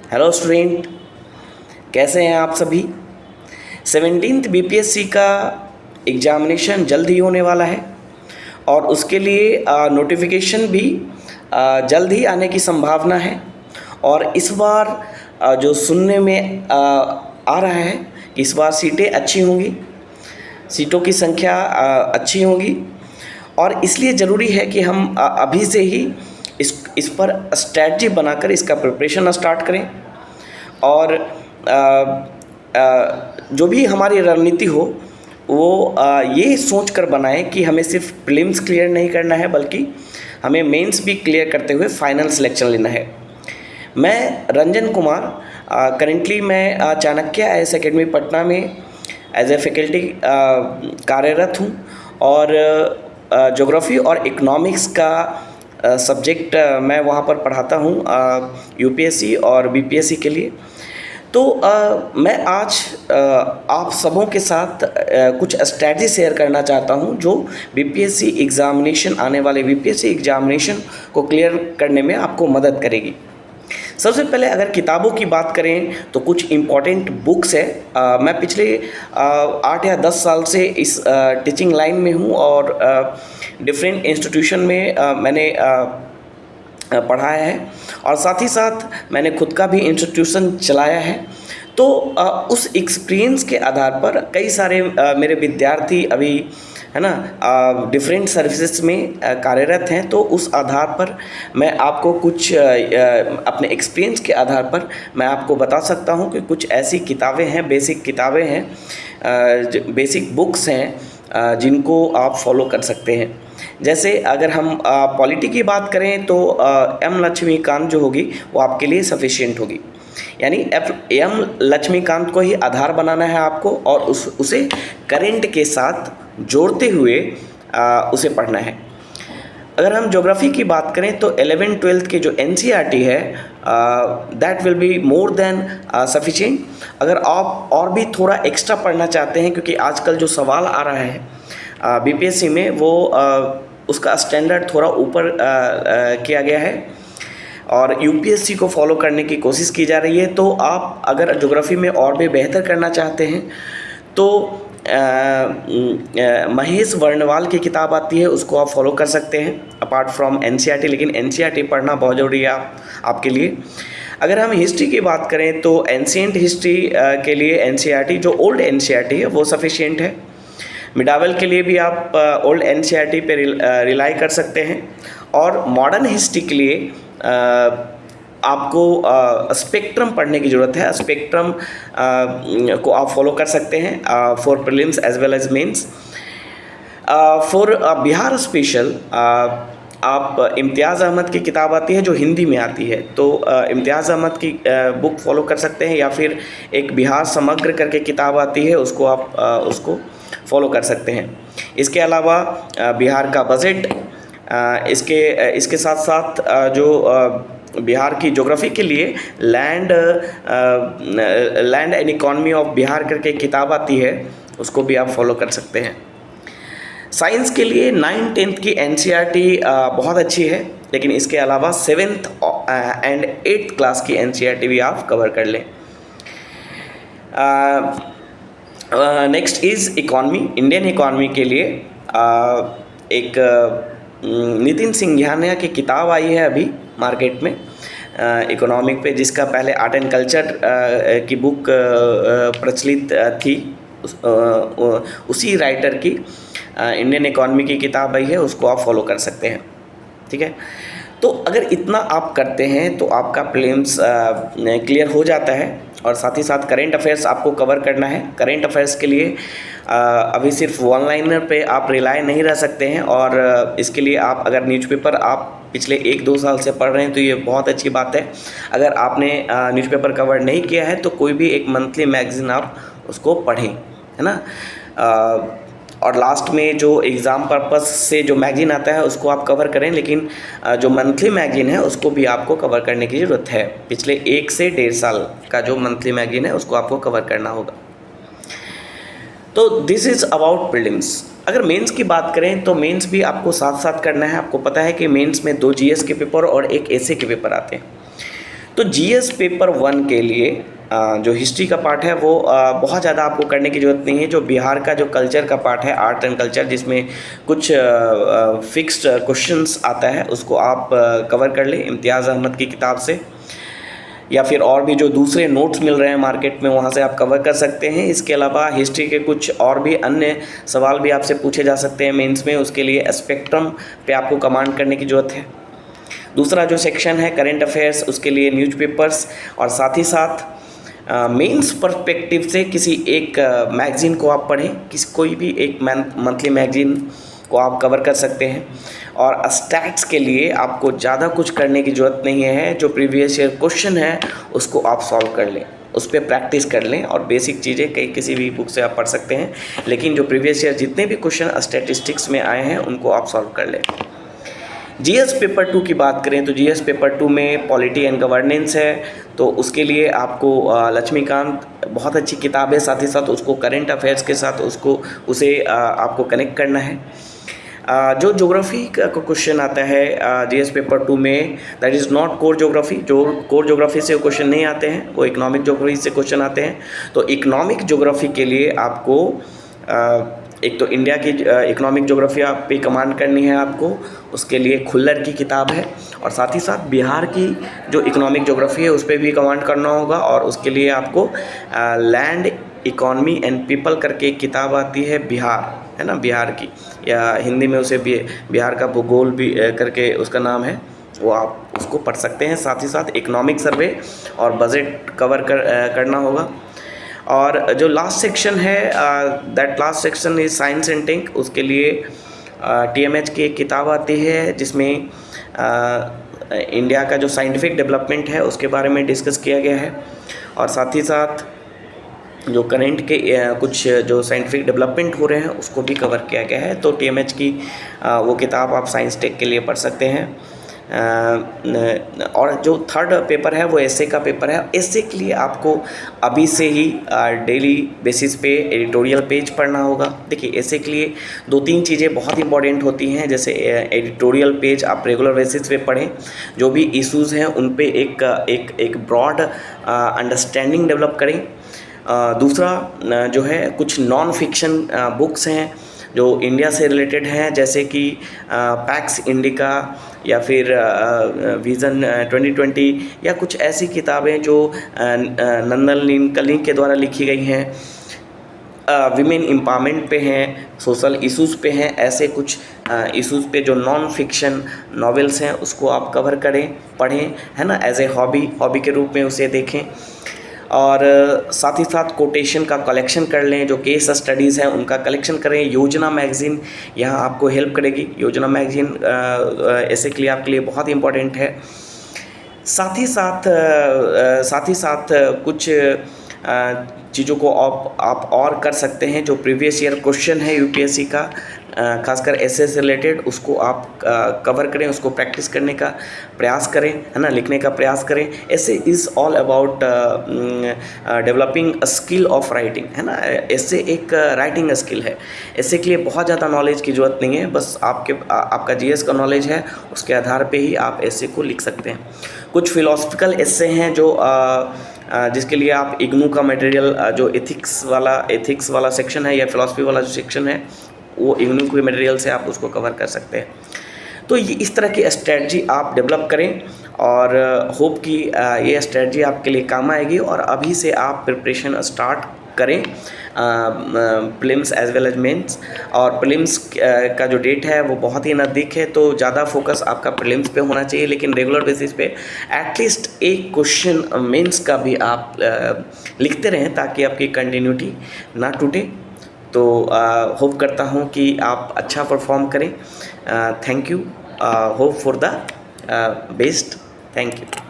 Hello student, कैसे हैं आप सभी। 17th बीपीएससी का एग्ज़ामिनेशन जल्द ही होने वाला है और उसके लिए नोटिफिकेशन भी जल्द ही आने की संभावना है। और इस बार जो सुनने में आ रहा है कि इस बार सीटें अच्छी होंगी, सीटों की संख्या अच्छी होगी और इसलिए ज़रूरी है कि हम अभी से ही इस पर स्ट्रैटेजी बनाकर इसका प्रिपरेशन स्टार्ट करें और जो भी हमारी रणनीति हो वो ये सोच कर बनाएं कि हमें सिर्फ प्रीलिम्स क्लियर नहीं करना है बल्कि हमें मेंस भी क्लियर करते हुए फाइनल सिलेक्शन लेना है। मैं रंजन कुमार, करेंटली मैं चाणक्य आईएएस एकेडमी पटना में एज ए फैकल्टी कार्यरत हूँ और ज्योग्राफी और इकोनॉमिक्स का सब्जेक्ट मैं वहाँ पर पढ़ाता हूँ यूपीएससी और बीपीएससी के लिए। तो मैं आज आप सबों के साथ कुछ स्ट्रैटेजी शेयर करना चाहता हूँ जो बीपीएससी एग्ज़ामिनेशन, आने वाले बीपीएससी एग्ज़ामिनेशन को क्लियर करने में आपको मदद करेगी। सबसे पहले अगर किताबों की बात करें तो कुछ इम्पॉर्टेंट बुक्स है। मैं पिछले 8 या 10 साल से इस टीचिंग लाइन में हूँ और डिफरेंट इंस्टीट्यूशन में मैंने पढ़ाया है और साथ ही साथ मैंने खुद का भी इंस्टीट्यूशन चलाया है। तो उस एक्सपीरियंस के आधार पर कई सारे मेरे विद्यार्थी अभी है ना डिफरेंट सर्विसेज में कार्यरत हैं। तो उस आधार पर मैं आपको कुछ अपने एक्सपीरियंस के आधार पर मैं आपको बता सकता हूं कि कुछ ऐसी किताबें हैं, बेसिक किताबें हैं, बेसिक बुक्स हैं जिनको आप फॉलो कर सकते हैं। जैसे अगर हम पॉलिटी की बात करें तो एम लक्ष्मीकांत जो होगी वो आपके लिए सफिशिएंट होगी। यानी एम लक्ष्मीकांत को ही आधार बनाना है आपको और उसे करेंट के साथ जोड़ते हुए उसे पढ़ना है। अगर हम ज्योग्राफी की बात करें तो 11th-12th के जो एनसीईआरटी है that will be more than sufficient. अगर आप और भी थोड़ा एक्स्ट्रा पढ़ना चाहते हैं, क्योंकि आजकल जो सवाल आ रहा है बीपीएससी में वो उसका स्टैंडर्ड थोड़ा ऊपर किया गया है और यूपीएससी को फॉलो करने की कोशिश की जा रही है। तो आप अगर ज्योग्राफी में और भी बेहतर करना चाहते हैं तो महेश वर्णवाल की किताब आती है, उसको आप फॉलो कर सकते हैं अपार्ट फ्रॉम एनसीईआरटी। लेकिन एनसीईआरटी पढ़ना बहुत ज़रूरी है आपके लिए। अगर हम हिस्ट्री की बात करें तो एंशिएंट हिस्ट्री के लिए एनसीईआरटी, जो ओल्ड एनसीईआरटी है वो सफिशिएंट है। मिडावल के लिए भी आप ओल्ड एनसीईआरटी पे रिलाई कर सकते हैं और मॉडर्न हिस्ट्री के लिए आपको स्पेक्ट्रम पढ़ने की ज़रूरत है। स्पेक्ट्रम को आप फॉलो कर सकते हैं for prelims as well as mains. For Bihar special आप इम्तियाज़ अहमद की किताब आती है जो हिंदी में आती है, तो इम्तियाज़ अहमद की बुक फॉलो कर सकते हैं या फिर एक बिहार समग्र करके किताब आती है, उसको आप उसको फॉलो कर सकते हैं। इसके अलावा बिहार का बजट, इसके साथ साथ जो बिहार की ज्योग्राफी के लिए land and economy of Bihar करके किताब आती है, उसको भी आप फॉलो कर सकते हैं। साइंस के लिए 9th-10th की एनसीईआरटी बहुत अच्छी है, लेकिन इसके अलावा 7th एंड 8th क्लास की एनसीईआरटी भी आप कवर कर लें। Next is economy. Indian economy के लिए एक नितिन सिंघानिया की किताब आई है अभी मार्केट में इकोनॉमिक पे, जिसका पहले आर्ट एंड कल्चर की बुक प्रचलित थी। उसी राइटर की इंडियन इकॉनमी की किताब आई है, उसको आप फॉलो कर सकते हैं। ठीक है, तो अगर इतना आप करते हैं तो आपका प्रीलिम्स क्लियर हो जाता है और साथ ही साथ करेंट अफेयर्स आपको कवर करना है। करेंट अफेयर्स के लिए अभी सिर्फ वन लाइनर पे आप रिलाई नहीं रह सकते हैं और इसके लिए आप अगर न्यूज़पेपर आप पिछले 1-2 साल से पढ़ रहे हैं तो ये बहुत अच्छी बात है। अगर आपने न्यूज़पेपर कवर नहीं किया है तो कोई भी एक मंथली मैगज़ीन आप उसको पढ़ें, है ना। और लास्ट में जो एग्ज़ाम पर्पस से जो मैगज़ीन आता है उसको आप कवर करें, लेकिन जो मंथली मैगज़ीन है उसको भी आपको कवर करने की ज़रूरत है। पिछले 1 से 1.5 साल का जो मंथली मैगज़ीन है उसको आपको कवर करना होगा। तो दिस इज़ अबाउट प्रीलिम्स। अगर मेंस की बात करें तो मेंस भी आपको साथ साथ करना है। आपको पता है कि मेंस में 2 जीएस के पेपर और 1 एसए के पेपर आते हैं। तो जीएस पेपर 1 के लिए जो हिस्ट्री का पार्ट है वो बहुत ज़्यादा आपको करने की ज़रूरत नहीं है। जो बिहार का जो कल्चर का पार्ट है, आर्ट एंड कल्चर, जिसमें कुछ फिक्स्ड क्वेश्चंस आता है, उसको आप कवर कर लें इम्तियाज़ अहमद की किताब से, या फिर और भी जो दूसरे नोट्स मिल रहे हैं मार्केट में वहाँ से आप कवर कर सकते हैं। इसके अलावा हिस्ट्री के कुछ और भी अन्य सवाल भी आपसे पूछे जा सकते हैं मेंस में, उसके लिए स्पेक्ट्रम पे आपको कमांड करने की ज़रूरत है। दूसरा जो सेक्शन है करंट अफेयर्स, उसके लिए न्यूज़पेपर्स, और साथ ही साथ मेंस पर्सपेक्टिव से किसी एक मैगज़ीन को आप पढ़ें, कोई भी एक मंथली मैगज़ीन को आप कवर कर सकते हैं। और स्टैट्स के लिए आपको ज़्यादा कुछ करने की ज़रूरत नहीं है। जो प्रीवियस ईयर क्वेश्चन है उसको आप सॉल्व कर लें, उस पर प्रैक्टिस कर लें, और बेसिक चीज़ें किसी भी बुक से आप पढ़ सकते हैं, लेकिन जो प्रीवियस ईयर जितने भी क्वेश्चन स्टैटिस्टिक्स में आए हैं उनको आप सॉल्व कर लें। जीएस पेपर 2 की बात करें तो जीएस पेपर 2 में पॉलिटी एंड गवर्नेंस है, तो उसके लिए आपको लक्ष्मीकांत बहुत अच्छी किताब है, साथ ही साथ उसको करंट अफेयर्स के साथ उसे आपको कनेक्ट करना है। जो ज्योग्राफी का क्वेश्चन आता है जीएस पेपर 2 में, that is not core geography. जो कोर ज्योग्राफी से क्वेश्चन नहीं आते हैं, वो इकोनॉमिक ज्योग्राफी से क्वेश्चन आते हैं। तो इकोनॉमिक ज्योग्राफी के लिए आपको एक तो इंडिया की इकोनॉमिक ज्योग्राफी आप पे कमांड करनी है आपको, उसके लिए खुल्लर की किताब है, और साथ ही साथ बिहार की जो इकोनॉमिक ज्योग्राफी है उस पर भी कमांड करना होगा, और उसके लिए आपको लैंड इकॉनमी एंड पीपल करके एक किताब आती है बिहार, है ना, बिहार की, या हिंदी में उसे बिहार का भूगोल भी करके उसका नाम है, वो आप उसको पढ़ सकते हैं। साथ ही साथ इकोनॉमिक सर्वे और बजट कवर करना होगा। और जो लास्ट सेक्शन है, that last section is science and tech, उसके लिए टीएमएच की एक किताब आती है जिसमें इंडिया का जो साइंटिफिक डेवलपमेंट है उसके बारे में डिस्कस किया गया है, और साथ ही साथ जो करंट के कुछ जो साइंटिफिक डेवलपमेंट हो रहे हैं उसको भी कवर किया गया है। तो टीएमएच की वो किताब आप साइंस टेक के लिए पढ़ सकते हैं। और जो थर्ड पेपर है वो एसए का पेपर है। एसए के लिए आपको अभी से ही डेली बेसिस पे एडिटोरियल पेज पढ़ना होगा। देखिए, एसए के लिए 2-3 चीज़ें बहुत इंपॉर्टेंट होती हैं, जैसे एडिटोरियल पेज आप रेगुलर बेसिस पे पढ़ें, जो भी इश्यूज़ हैं उन पे एक ब्रॉड अंडरस्टैंडिंग डेवलप करें। दूसरा जो है, कुछ नॉन फिक्शन बुक्स हैं जो इंडिया से रिलेटेड हैं, जैसे कि पैक्स इंडिका या फिर विज़न 2020, या कुछ ऐसी किताबें जो नंदन नीलकणी के द्वारा लिखी गई हैं, विमेन एम्पावरमेंट पे हैं, सोशल इश्यूज़ पे हैं। ऐसे कुछ इश्यूज़ पे जो नॉन फिक्शन नॉवेल्स हैं उसको आप कवर करें, पढ़ें, है ना, एज ए हॉबी के रूप में उसे देखें। और साथ ही साथ कोटेशन का कलेक्शन कर लें, जो केस स्टडीज़ हैं उनका कलेक्शन करें। योजना मैगज़ीन यहाँ आपको हेल्प करेगी। योजना मैगज़ीन ऐसे के लिए आपके लिए बहुत इंपॉर्टेंट है। साथ ही साथ कुछ चीज़ों को आप और कर सकते हैं। जो प्रीवियस ईयर क्वेश्चन है यूपीएससी का, खासकर एसए से रिलेटेड, उसको आप कवर करें, उसको प्रैक्टिस करने का प्रयास करें, है ना, लिखने का प्रयास करें। ऐसे is all about developing a skill of writing, है ना। ऐसे एक राइटिंग स्किल है। ऐसे के लिए बहुत ज़्यादा नॉलेज की ज़रूरत नहीं है, बस आपका जीएस का नॉलेज है, उसके आधार पे ही आप ऐसे को लिख सकते हैं। कुछ फिलोसफिकल ऐसे हैं जो जिसके लिए आप इग्नू का मटेरियल, जो एथिक्स वाला सेक्शन है या फिलॉसफी वाला जो सेक्शन है, वो इग्नू के मटेरियल से आप उसको कवर कर सकते हैं। तो ये इस तरह की स्ट्रेटजी आप डेवलप करें, और होप कि ये स्ट्रेटजी आपके लिए काम आएगी, और अभी से आप प्रिपरेशन स्टार्ट करें prelims as well as mains. और प्रीलिम्स का जो डेट है वो बहुत ही नज़दीक है, तो ज़्यादा फोकस आपका प्रीलिम्स पे होना चाहिए, लेकिन रेगुलर बेसिस पे एटलीस्ट एक क्वेश्चन मेंस का भी आप लिखते रहें, ताकि आपकी कंटिन्यूटी ना टूटे। तो होप करता हूँ कि आप अच्छा परफॉर्म करें। Thank you, hope for the best. Thank you.